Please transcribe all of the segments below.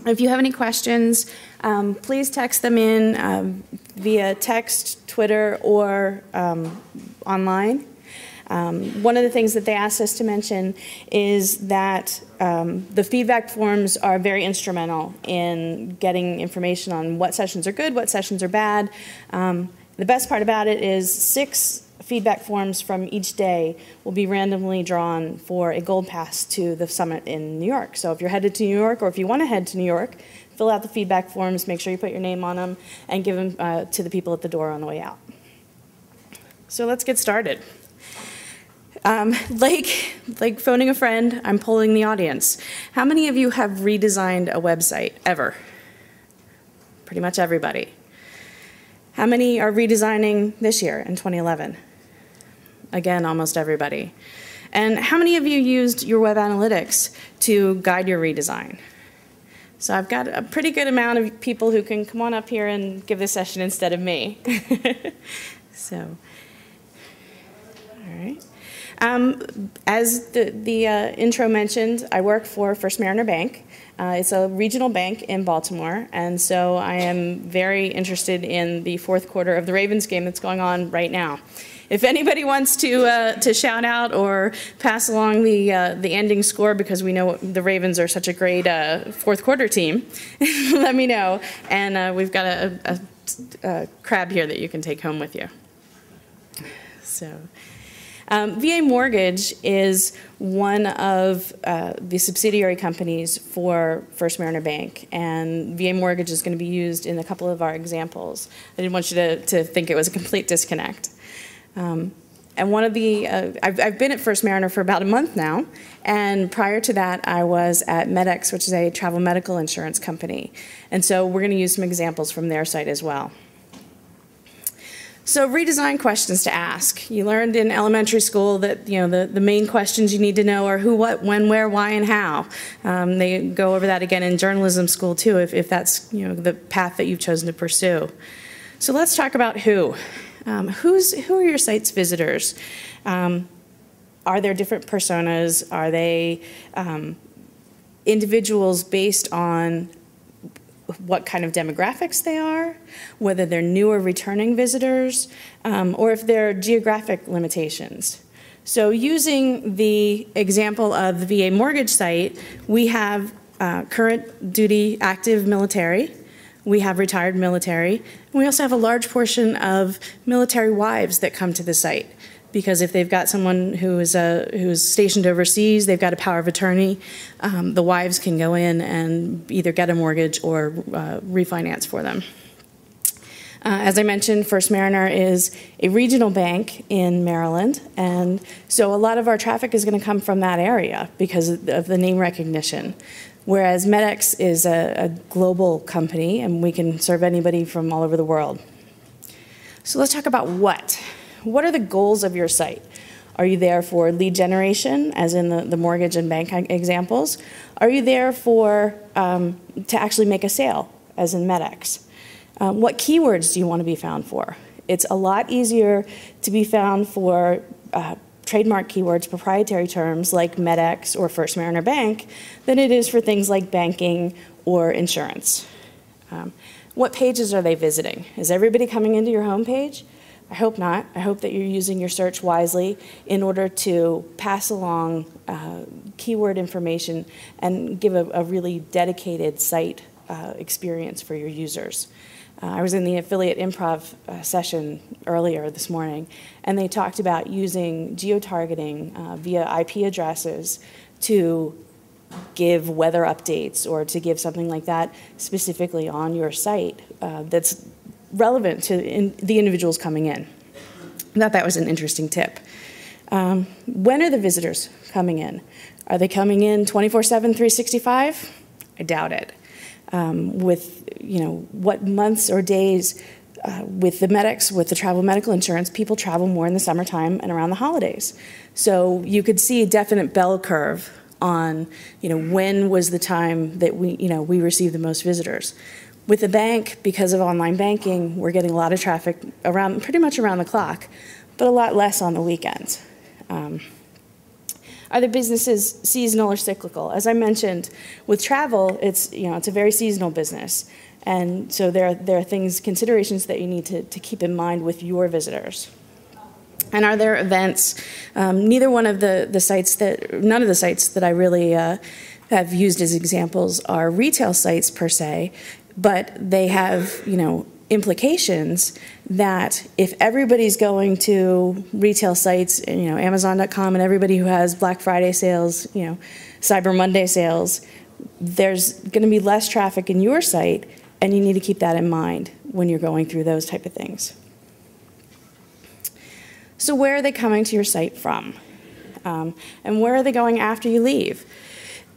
If you have any questions, please text them in via text, Twitter, or online. One of the things that they asked us to mention is that the feedback forms are very instrumental in getting information on what sessions are good, what sessions are bad. The best part about it is 6 feedback forms from each day will be randomly drawn for a gold pass to the summit in New York. So if you're headed to New York, or if you want to head to New York, fill out the feedback forms, make sure you put your name on them, and give them to the people at the door on the way out. So let's get started. Like phoning a friend, I'm polling the audience. How many of you have redesigned a website ever? Pretty much everybody. How many are redesigning this year in 2011? Again, almost everybody. And how many of you used your web analytics to guide your redesign? So I've got a pretty good amount of people who can come on up here and give this session instead of me. So, all right. As the intro mentioned, I work for First Mariner Bank. It's a regional bank in Baltimore, and so I am very interested in the 4th quarter of the Ravens game that's going on right now. If anybody wants to shout out or pass along the ending score, because we know the Ravens are such a great 4th quarter team, let me know. And we've got a crab here that you can take home with you. So. VA Mortgage is one of the subsidiary companies for First Mariner Bank, and VA Mortgage is going to be used in a couple of our examples. I didn't want you to think it was a complete disconnect. And one of the, I've been at First Mariner for about a month now, and prior to that I was at MedX, which is a travel medical insurance company. And so we're going to use some examples from their site as well. So redesign questions to ask. You learned in elementary school that the main questions you need to know are who, what, when, where, why, and how. They go over that again in journalism school too, if that's the path that you've chosen to pursue. So let's talk about who. Who are your site's visitors? Are there different personas? Are they individuals based on what kind of demographics they are, whether they're new or returning visitors, or if there are geographic limitations. So using the example of the VA Mortgage site, we have current duty active military, we have retired military, and we also have a large portion of military wives that come to the site. Because if they've got someone who's stationed overseas, they've got a power of attorney, the wives can go in and either get a mortgage or refinance for them. As I mentioned, First Mariner is a regional bank in Maryland, and so a lot of our traffic is going to come from that area because of the name recognition. Whereas MedX is a global company, and we can serve anybody from all over the world. So let's talk about what. What are the goals of your site? Are you there for lead generation, as in the mortgage and bank examples? Are you there for to actually make a sale, as in MedX? What keywords do you want to be found for? It's a lot easier to be found for trademark keywords, proprietary terms like MedX or First Mariner Bank, than it is for things like banking or insurance. What pages are they visiting? Is everybody coming into your homepage? I hope not. I hope that you're using your search wisely in order to pass along keyword information and give a really dedicated site experience for your users. I was in the affiliate improv session earlier this morning, and they talked about using geotargeting via IP addresses to give weather updates or to give something like that specifically on your site that's relevant to the individuals coming in. I thought that was an interesting tip. When are the visitors coming in? Are they coming in 24/7, 365? I doubt it. With what months or days with the MedX, with the travel medical insurance, people travel more in the summertime and around the holidays. So you could see a definite bell curve on, when was the time that we received the most visitors. With the bank, because of online banking, we're getting a lot of traffic pretty much around the clock, but a lot less on the weekends. Are the businesses seasonal or cyclical? As I mentioned, with travel, it's a very seasonal business. And so there are considerations that you need to keep in mind with your visitors. And are there events? None of the sites that I really have used as examples are retail sites per se, but they have, implications that if everybody's going to retail sites, Amazon.com and everybody who has Black Friday sales, Cyber Monday sales, there's going to be less traffic in your site, and you need to keep that in mind when you're going through those type of things. So where are they coming to your site from? And where are they going after you leave?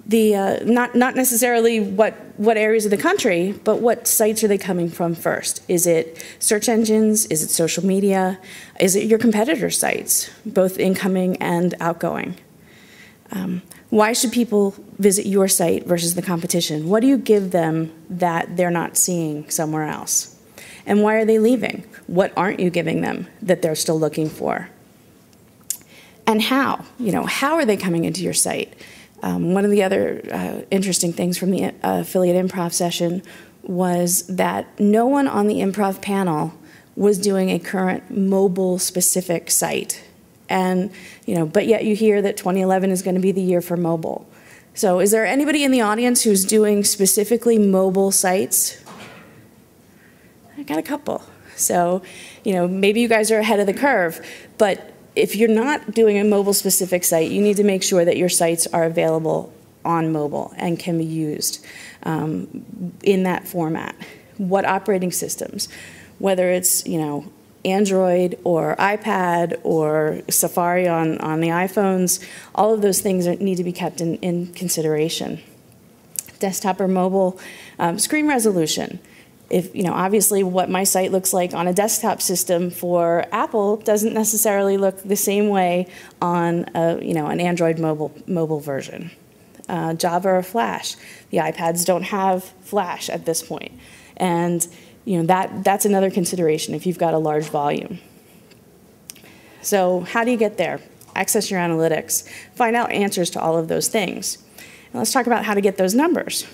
Not necessarily what areas of the country, but what sites are they coming from first? Is it search engines? Is it social media? Is it your competitor sites, both incoming and outgoing? Why should people visit your site versus the competition? What do you give them that they're not seeing somewhere else? And why are they leaving? What aren't you giving them that they're still looking for? And how? How are they coming into your site? One of the other interesting things from the affiliate improv session was that no one on the improv panel was doing a current mobile-specific site. And, but yet you hear that 2011 is going to be the year for mobile. So is there anybody in the audience who's doing specifically mobile sites? I got a couple. So, maybe you guys are ahead of the curve, but if you're not doing a mobile-specific site, you need to make sure that your sites are available on mobile and can be used in that format. What operating systems? Whether it's, Android or iPad or Safari on the iPhones, all of those things need to be kept in consideration. Desktop or mobile, screen resolution. If, obviously what my site looks like on a desktop system for Apple doesn't necessarily look the same way on an Android mobile version. Java or Flash. The iPads don't have Flash at this point. And that's another consideration if you've got a large volume. So how do you get there? Access your analytics. Find out answers to all of those things. And let's talk about how to get those numbers.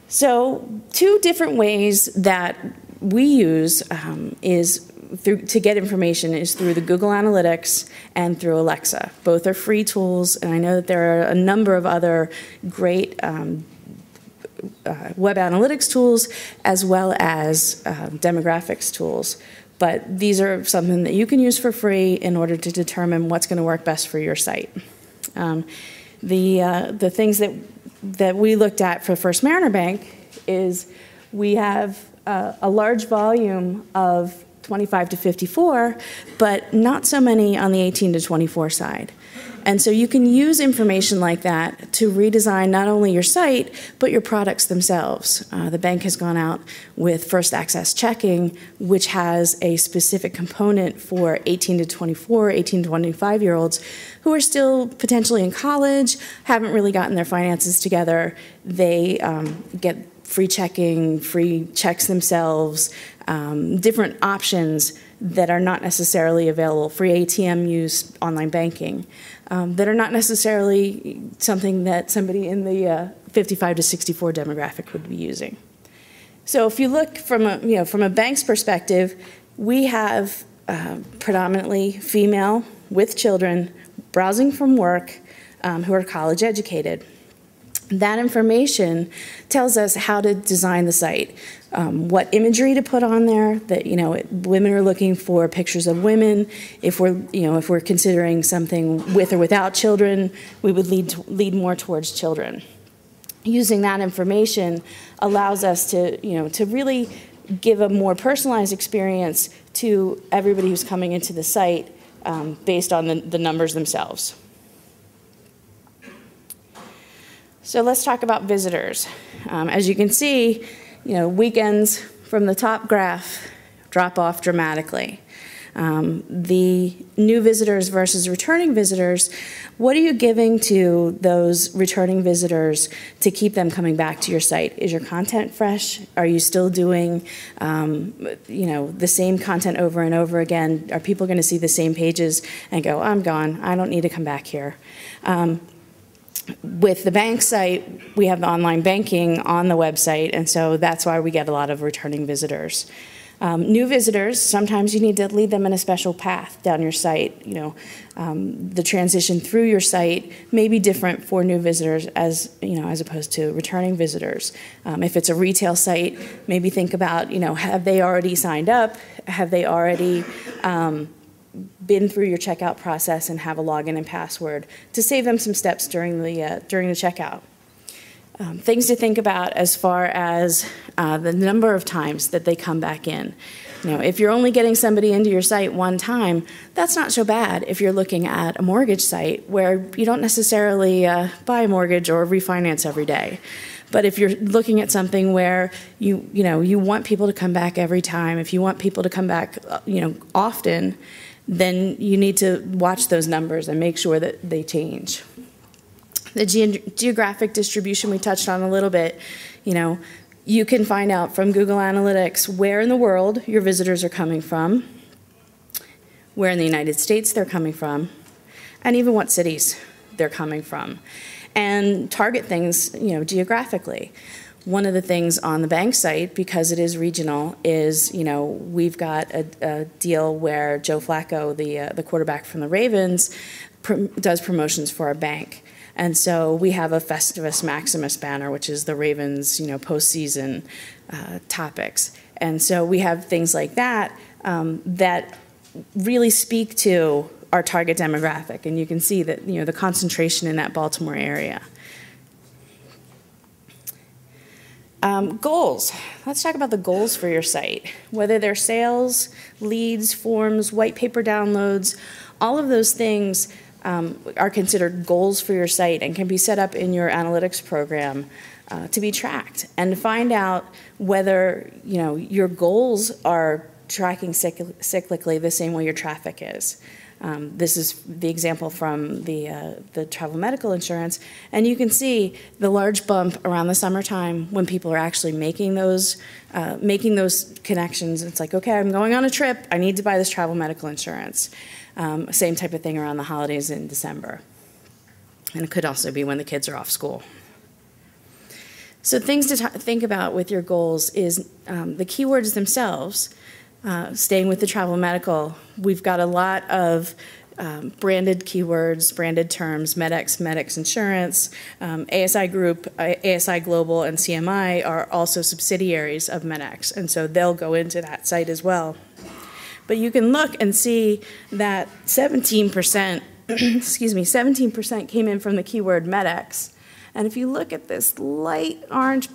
So 2 different ways that we use to get information is through the Google Analytics and through Alexa. Both are free tools, and I know that there are a number of other great web analytics tools as well as demographics tools. But these are something that you can use for free in order to determine what's going to work best for your site. The things that we looked at for First Mariner Bank is we have a large volume of 25 to 54, but not so many on the 18 to 24 side. And so you can use information like that to redesign not only your site, but your products themselves. The bank has gone out with First Access Checking, which has a specific component for 18 to 24, 18 to 25-year-olds who are still potentially in college, haven't really gotten their finances together. They get free checking, free checks themselves, different options that are not necessarily available, free ATM use, online banking, that are not necessarily something that somebody in the 55 to 64 demographic would be using. So if you look from a bank's perspective, we have predominantly female with children browsing from work who are college educated. That information tells us how to design the site, what imagery to put on there. That women are looking for pictures of women. If we're considering something with or without children, we would lead more towards children. Using that information allows us to really give a more personalized experience to everybody who's coming into the site based on the numbers themselves. So let's talk about visitors. As you can see, weekends from the top graph drop off dramatically. The new visitors versus returning visitors, what are you giving to those returning visitors to keep them coming back to your site? Is your content fresh? Are you still doing the same content over and over again? Are people going to see the same pages and go, I'm gone, I don't need to come back here? With the bank site, we have the online banking on the website, and so that's why we get a lot of returning visitors. New visitors, sometimes you need to lead them in a special path down your site. The transition through your site may be different for new visitors as opposed to returning visitors. If it's a retail site, maybe think about, have they already signed up? Have they already been through your checkout process and have a login and password to save them some steps during the checkout. Things to think about as far as the number of times that they come back in. If you're only getting somebody into your site one time, that's not so bad if you're looking at a mortgage site where you don't necessarily buy a mortgage or refinance every day. But if you're looking at something where you want people to come back every time, if you want people to come back often, then you need to watch those numbers and make sure that they change. The geographic distribution we touched on a little bit, you can find out from Google Analytics where in the world your visitors are coming from, where in the United States they're coming from, and even what cities they're coming from, and target things, geographically. One of the things on the bank site, because it is regional, is, we've got a deal where Joe Flacco, the quarterback from the Ravens, does promotions for our bank. And so we have a Festivus Maximus banner, which is the Ravens, postseason topics. And so we have things like that that really speak to our target demographic. And you can see that, the concentration in that Baltimore area. Goals. Let's talk about the goals for your site. Whether they're sales, leads, forms, white paper downloads, all of those things are considered goals for your site and can be set up in your analytics program to be tracked and to find out whether your goals are tracking cyclically the same way your traffic is. This is the example from the travel medical insurance, and you can see the large bump around the summertime when people are actually making those connections. It's like, okay, I'm going on a trip, I need to buy this travel medical insurance. Same type of thing around the holidays in December. And it could also be when the kids are off school. So things to think about with your goals is the keywords themselves. Staying with the travel medical, we've got a lot of branded keywords, branded terms. Medx Insurance, ASI Group, ASI Global, and CMI are also subsidiaries of Medx, and so they'll go into that site as well. But you can look and see that 17%, 17% came in from the keyword Medx. And if you look at this light orange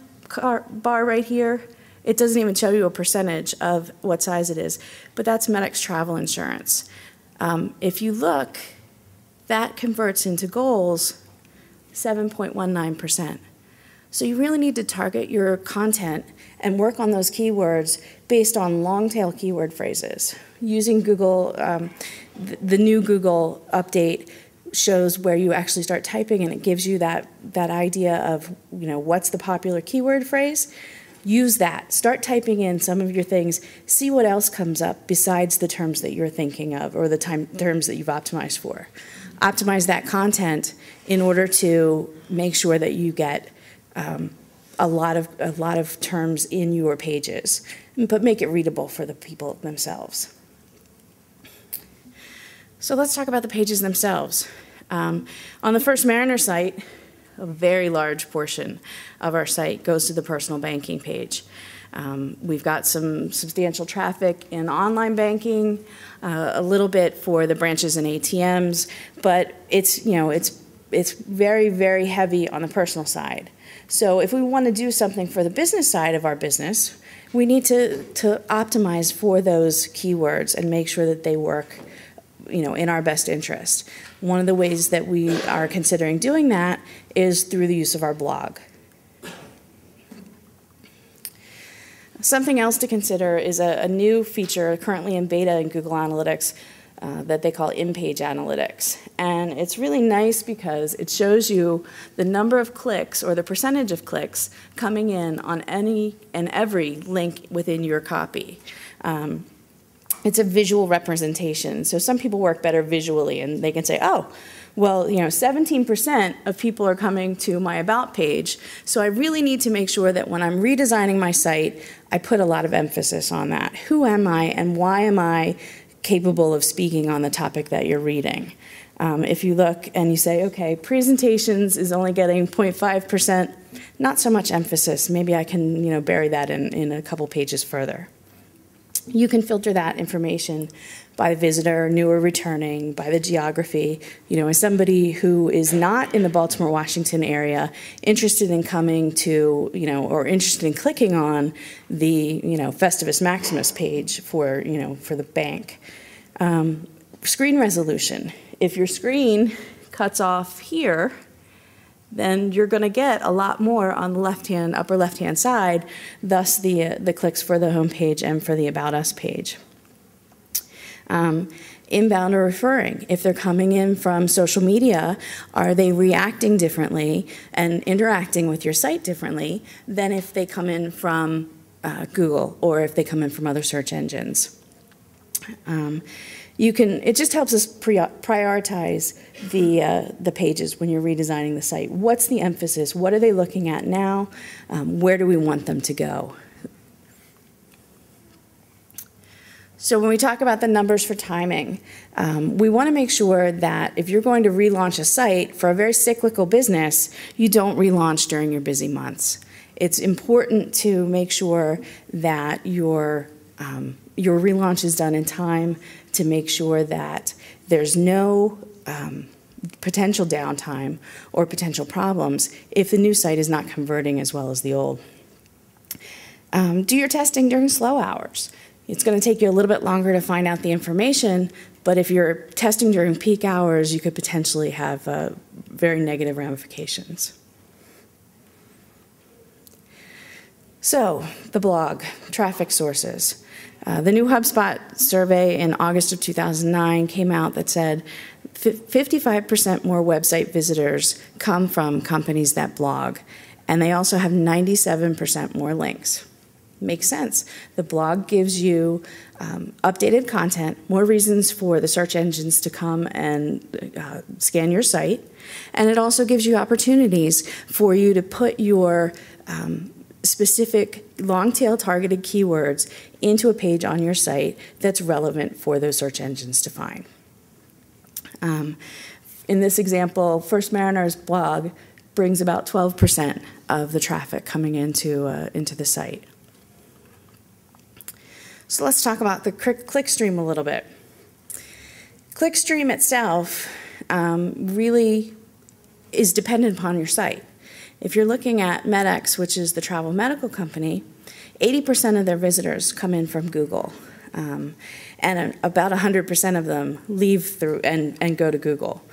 bar right here, it doesn't even show you a percentage of what size it is, but that's Medx Travel Insurance. If you look, that converts into goals 7.19%. So you really need to target your content and work on those keywords based on long-tail keyword phrases. Using Google, the new Google update shows where you actually start typing, and it gives you that idea of what's the popular keyword phrase. Use that. Start typing in some of your things. See what else comes up besides the terms that you're thinking of or the terms that you've optimized for. Optimize that content in order to make sure that you get a lot of terms in your pages, but make it readable for the people themselves. So let's talk about the pages themselves. On the First Mariner site, a very large portion of our site goes to the personal banking page. We've got some substantial traffic in online banking, a little bit for the branches and ATMs, but it's very, very heavy on the personal side. So if we want to do something for the business side of our business, we need to optimize for those keywords and make sure that they work in our best interest. One of the ways that we are considering doing that is through the use of our blog. Something else to consider is a new feature currently in beta in Google Analytics that they call in-page analytics. And it's really nice because it shows you the number of clicks or the percentage of clicks coming in on any and every link within your copy. It's a visual representation. So some people work better visually and they can say, oh, well, 17% of people are coming to my About page, so I really need to make sure that when I'm redesigning my site, I put a lot of emphasis on that. Who am I and why am I capable of speaking on the topic that you're reading? If you look and you say, okay, presentations is only getting 0.5%, not so much emphasis. Maybe I can bury that in a couple pages further. You can filter that information by visitor, new or returning, by the geography. As somebody who is not in the Baltimore, Washington area, interested in coming to, or interested in clicking on the, Festivus Maximus page for the bank. Screen resolution. If your screen cuts off here, then you're going to get a lot more on the upper left-hand side, thus the clicks for the home page and for the About Us page. Inbound or referring. If they're coming in from social media, are they reacting differently and interacting with your site differently than if they come in from Google or if they come in from other search engines? It just helps us prioritize the pages when you're redesigning the site. What's the emphasis? What are they looking at now? Where do we want them to go? So when we talk about the numbers for timing, we want to make sure that if you're going to relaunch a site for a very cyclical business, you don't relaunch during your busy months. It's important to make sure that your relaunch is done in time to make sure that there's no potential downtime or potential problems if the new site is not converting as well as the old. Do your testing during slow hours. It's going to take you a little bit longer to find out the information, but if you're testing during peak hours, you could potentially have very negative ramifications. So, the blog, traffic sources. The new HubSpot survey in August of 2009 came out that said 55% more website visitors come from companies that blog, and they also have 97% more links. Makes sense. The blog gives you updated content, more reasons for the search engines to come and scan your site, and it also gives you opportunities for you to put your specific long-tail targeted keywords into a page on your site that's relevant for those search engines to find. In this example, First Mariner's blog brings about 12% of the traffic coming into the site. So let's talk about the clickstream a little bit. Clickstream itself really is dependent upon your site. If you're looking at MedX, which is the travel medical company, 80% of their visitors come in from Google, and about 100% of them leave through and go to Google.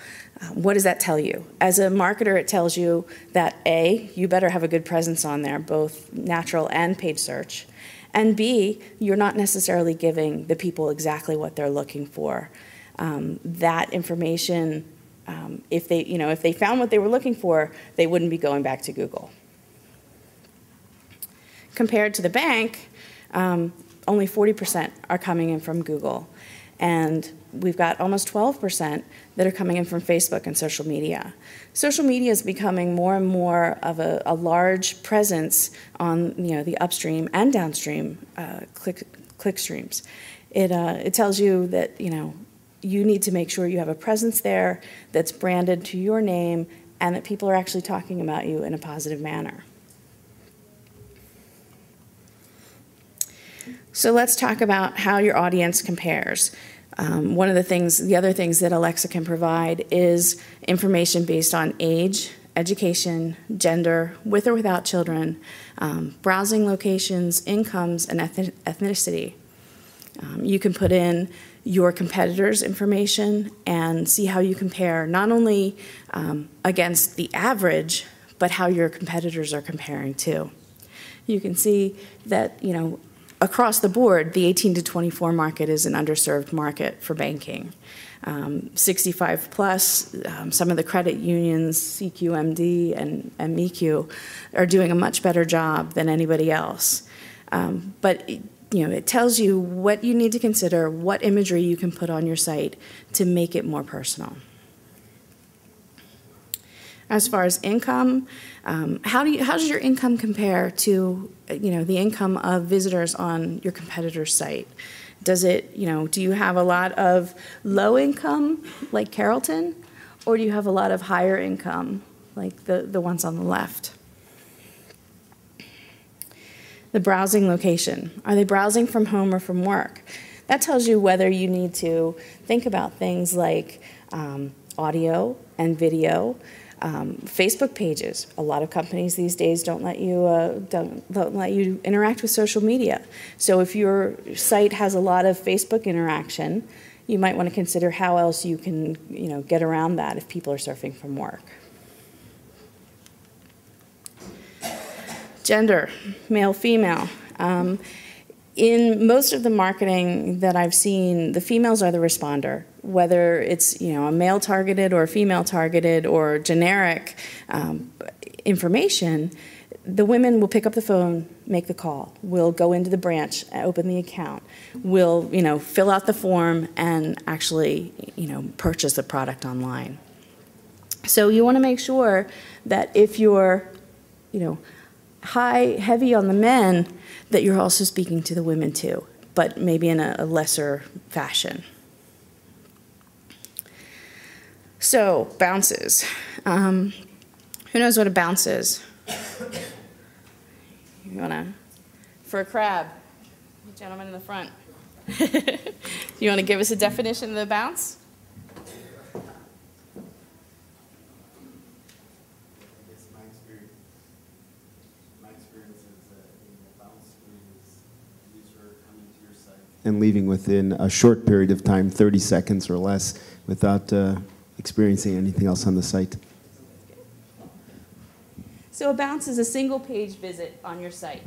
What does that tell you? As a marketer, it tells you that A, you better have a good presence on there, both natural and paid search, and B, you're not necessarily giving the people exactly what they're looking for. That information, if they found what they were looking for, they wouldn't be going back to Google. Compared to the bank, only 40% are coming in from Google, and we've got almost 12% that are coming in from Facebook and social media. Social media is becoming more and more of a large presence on the upstream and downstream click streams. It tells you that you need to make sure you have a presence there that's branded to your name and that people are actually talking about you in a positive manner. So let's talk about how your audience compares. The other things that Alexa can provide is information based on age, education, gender, with or without children, browsing locations, incomes, and ethnicity. You can put in your competitors' information and see how you compare not only against the average, but how your competitors are comparing too. you can see that, across the board, the 18 to 24 market is an underserved market for banking. 65 plus, some of the credit unions, CQMD and MEQ, are doing a much better job than anybody else. But it tells you what you need to consider, what imagery you can put on your site to make it more personal. As far as income, how does your income compare to the income of visitors on your competitor's site? Does it, do you have a lot of low income like Carrollton, or do you have a lot of higher income like the ones on the left? The browsing location. Are they browsing from home or from work? That tells you whether you need to think about things like audio and video. Facebook pages. A lot of companies these days don't let you interact with social media. So if your site has a lot of Facebook interaction, you might want to consider how else you can get around that if people are surfing from work. Gender, male, female. In most of the marketing that I've seen, the females are the responder, whether it's a male targeted or female targeted or generic information. The women will pick up the phone, make the call, will go into the branch, open the account, will fill out the form and actually purchase the product online. So you want to make sure that if you're heavy on the men, that you're also speaking to the women too, but maybe in a lesser fashion. So, bounces. Who knows what a bounce is? For a crab, the gentleman in the front. You want to give us a definition of the bounce? And leaving within a short period of time, 30 seconds or less, without experiencing anything else on the site. So a bounce is a single page visit on your site.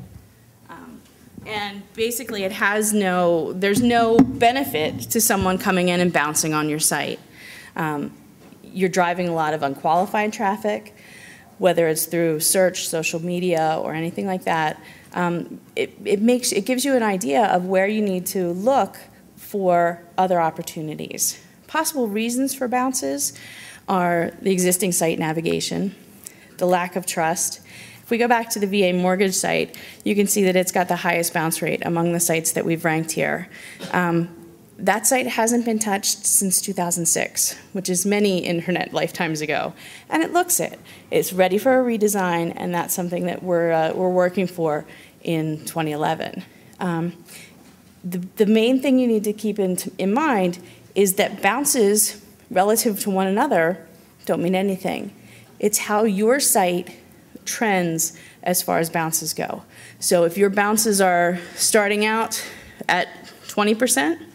And basically there's no benefit to someone coming in and bouncing on your site. You're driving a lot of unqualified traffic, whether it's through search, social media, or anything like that. It gives you an idea of where you need to look for other opportunities. Possible reasons for bounces are the existing site navigation, the lack of trust. If we go back to the VA mortgage site, you can see that it's got the highest bounce rate among the sites that we've ranked here. That site hasn't been touched since 2006, which is many internet lifetimes ago. And it looks it. It's ready for a redesign, and that's something that we're working for in 2011. The main thing you need to keep in mind is that bounces relative to one another don't mean anything. It's how your site trends as far as bounces go. So if your bounces are starting out at 20%,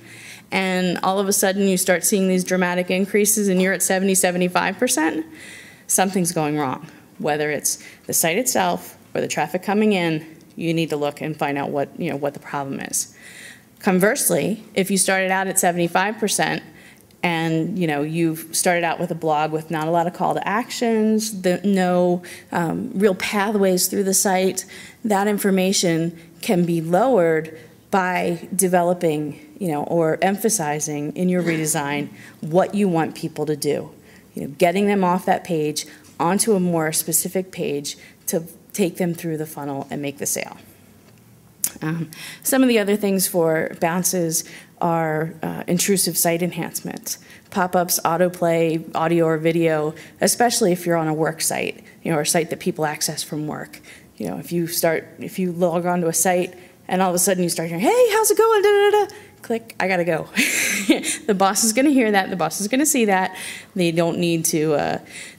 and all of a sudden you start seeing these dramatic increases and you're at 70–75%, something's going wrong. Whether it's the site itself or the traffic coming in, you need to look and find out what the problem is. Conversely, if you started out at 75% and you've started out with a blog with not a lot of call to actions, no real pathways through the site, that information can be lowered by developing or emphasizing in your redesign what you want people to do. Getting them off that page onto a more specific page to take them through the funnel and make the sale. Some of the other things for bounces are intrusive site enhancement, pop-ups, autoplay, audio or video, especially if you're on a work site, or a site that people access from work. If you log onto a site and all of a sudden you start hearing, "Hey, how's it going?" Da, da, da, da. Click, I gotta go. The boss is going to hear that. The boss is going to see that. They don't need to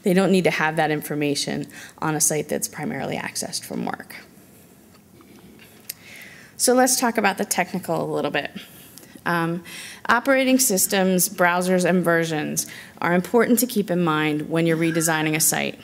have that information on a site that's primarily accessed from work. So let's talk about the technical a little bit. Operating systems, browsers, and versions are important to keep in mind when you're redesigning a site.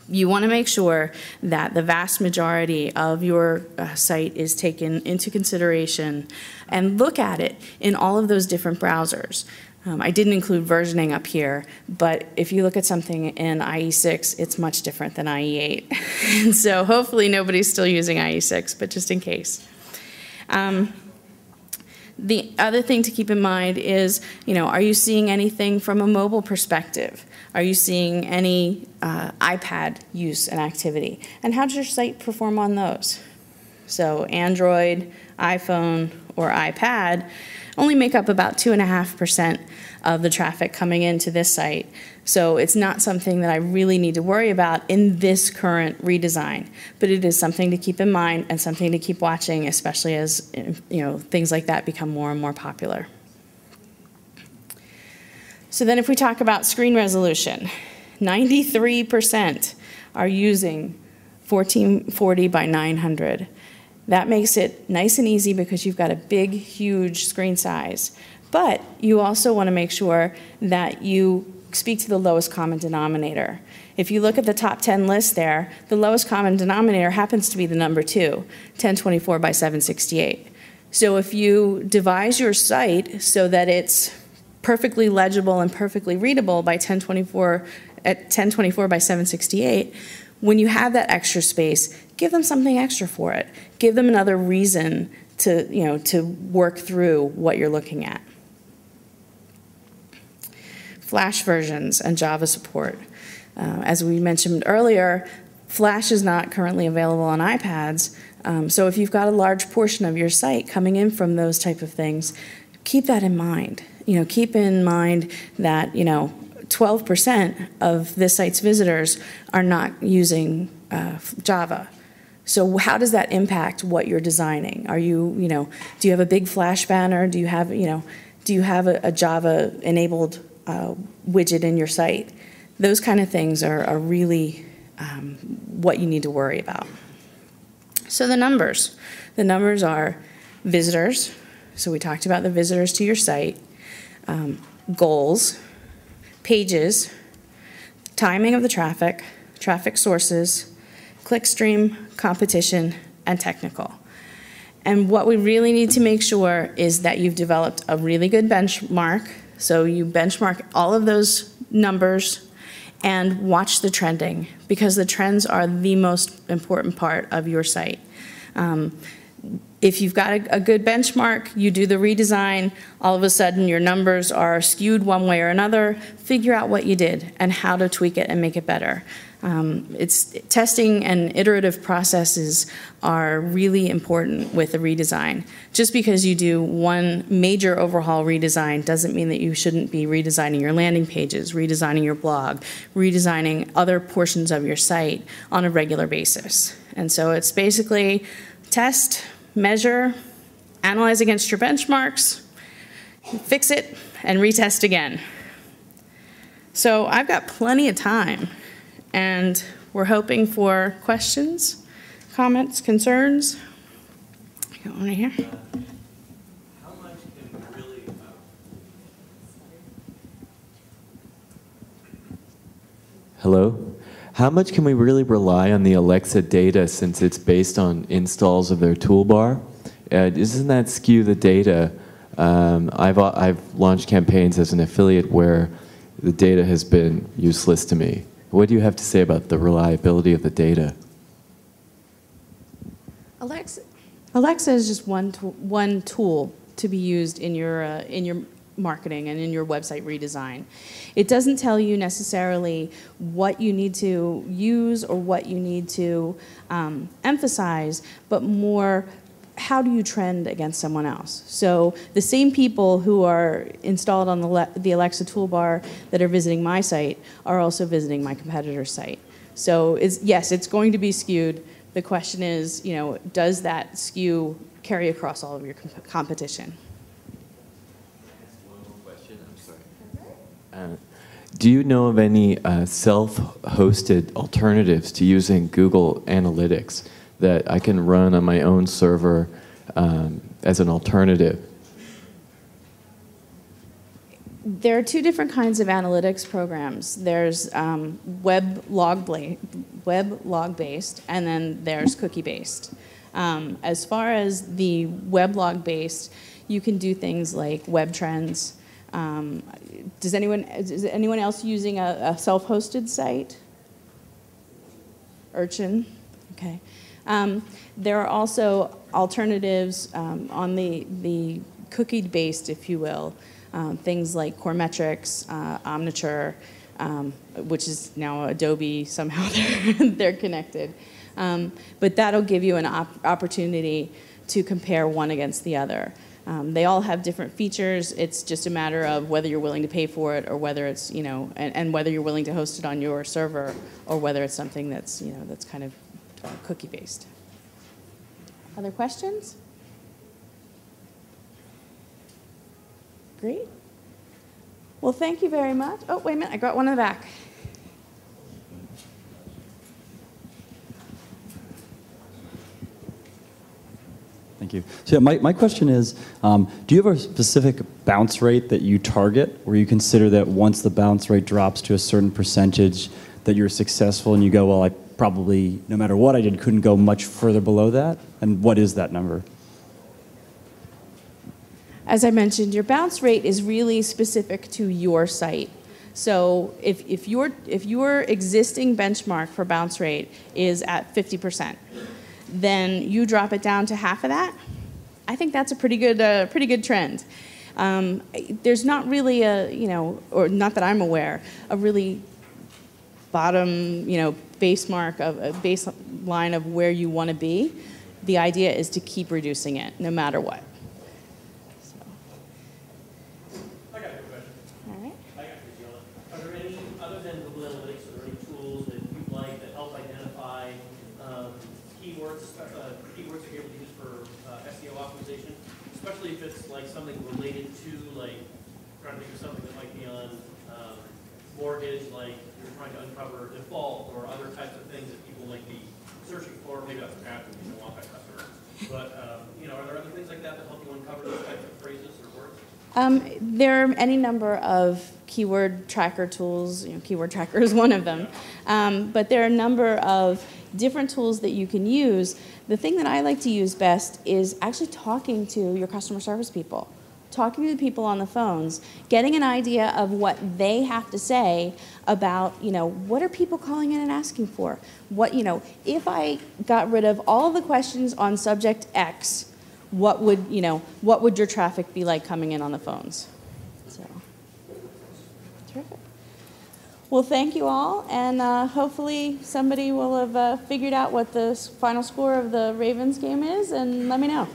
You want to make sure that the vast majority of your site is taken into consideration, and look at it in all of those different browsers. I didn't include versioning up here, but if you look at something in IE6, it's much different than IE8. And so hopefully nobody's still using IE6, but just in case. The other thing to keep in mind is, are you seeing anything from a mobile perspective? Are you seeing any iPad use and activity? And how does your site perform on those? So Android, iPhone, or iPad only make up about 2.5% of the traffic coming into this site. So it's not something that I really need to worry about in this current redesign, but it is something to keep in mind and something to keep watching, especially as things like that become more and more popular. So then if we talk about screen resolution, 93% are using 1440 by 900. That makes it nice and easy because you've got a big, huge screen size. But you also want to make sure that you speak to the lowest common denominator. If you look at the top 10 list there, the lowest common denominator happens to be the number 2, 1024 by 768. So if you devise your site so that it's perfectly legible and perfectly readable by 1024 by 768, when you have that extra space, give them something extra for it. Give them another reason to work through what you're looking at. Flash versions and Java support. As we mentioned earlier, Flash is not currently available on iPads, so if you've got a large portion of your site coming in from those type of things, keep that in mind. Keep in mind that 12% of this site's visitors are not using Java. So how does that impact what you're designing? Are you, do you have a big Flash banner? Do you have, a Java-enabled widget in your site? Those kind of things are really what you need to worry about. So the numbers are visitors. So we talked about the visitors to your site, goals, pages, timing of the traffic, traffic sources, clickstream, competition, and technical. And what we really need to make sure is that you've developed a really good benchmark. So you benchmark all of those numbers and watch the trending, because the trends are the most important part of your site. If you've got a good benchmark, you do the redesign, all of a sudden your numbers are skewed one way or another, figure out what you did and how to tweak it and make it better. Testing and iterative processes are really important with a redesign. Just because you do one major overhaul redesign doesn't mean that you shouldn't be redesigning your landing pages, redesigning your blog, redesigning other portions of your site on a regular basis. And so it's basically test, measure, analyze against your benchmarks, fix it, and retest again. So I've got plenty of time, and we're hoping for questions, comments, concerns. Got one right here. How much can we really... Hello? How much can we really rely on the Alexa data since it's based on installs of their toolbar? Doesn't that skew the data? I've launched campaigns as an affiliate where the data has been useless to me. What do you have to say about the reliability of the data? Alexa is just one tool to be used in your marketing and in your website redesign. It doesn't tell you necessarily what you need to use or what you need to emphasize, but more how do you trend against someone else. So the same people who are installed on the Alexa toolbar that are visiting my site are also visiting my competitor's site. So yes, it's going to be skewed. The question is, does that skew carry across all of your competition? Do you know of any self-hosted alternatives to using Google Analytics that I can run on my own server as an alternative? There are two different kinds of analytics programs. There's web log web log-based, and then there's cookie-based. As far as the web log-based, you can do things like web trends. Is anyone else using a self-hosted site? Urchin? Okay. There are also alternatives on the cookie-based, if you will, things like Coremetrics, Omniture, which is now Adobe, somehow they're connected. But that'll give you an opportunity to compare one against the other. They all have different features. It's just a matter of whether you're willing to pay for it, or whether it's, and whether you're willing to host it on your server, or whether it's something that's, that's kind of cookie-based. Other questions? Great. Well, thank you very much. Oh, wait a minute. I got one in the back. Thank you. So yeah, my question is, do you have a specific bounce rate that you target, where you consider that once the bounce rate drops to a certain percentage that you're successful, and you go, well, I probably, no matter what I did, couldn't go much further below that? And what is that number? As I mentioned, your bounce rate is really specific to your site. So if your existing benchmark for bounce rate is at 50%, then you drop it down to half of that. I think that's a pretty good trend. There's not really or not that I'm aware, a really bottom, base mark of a baseline of where you want to be. The idea is to keep reducing it, no matter what. I got a question. All right. I got you, Sharon. Are there any, other than Google Analytics, are there any tools that you like that help identify keywords that you're able to use for SEO optimization, especially if it's like something related to, like, trying to think of something that might be on mortgage, like you're trying to uncover default or other types of things that people might be searching for. Maybe that's a pattern, you don't want that customer. But are there other things like that that help you uncover those types of phrases or words? There are any number of keyword tracker tools. Keyword tracker is one of them. But there are a number of different tools that you can use. The thing that I like to use best is actually talking to your customer service people, talking to the people on the phones, getting an idea of what they have to say about, what are people calling in and asking for? What, if I got rid of all the questions on subject X, what would your traffic be like coming in on the phones? So, terrific. Well, thank you all, and hopefully somebody will have figured out what the final score of the Ravens game is, and let me know.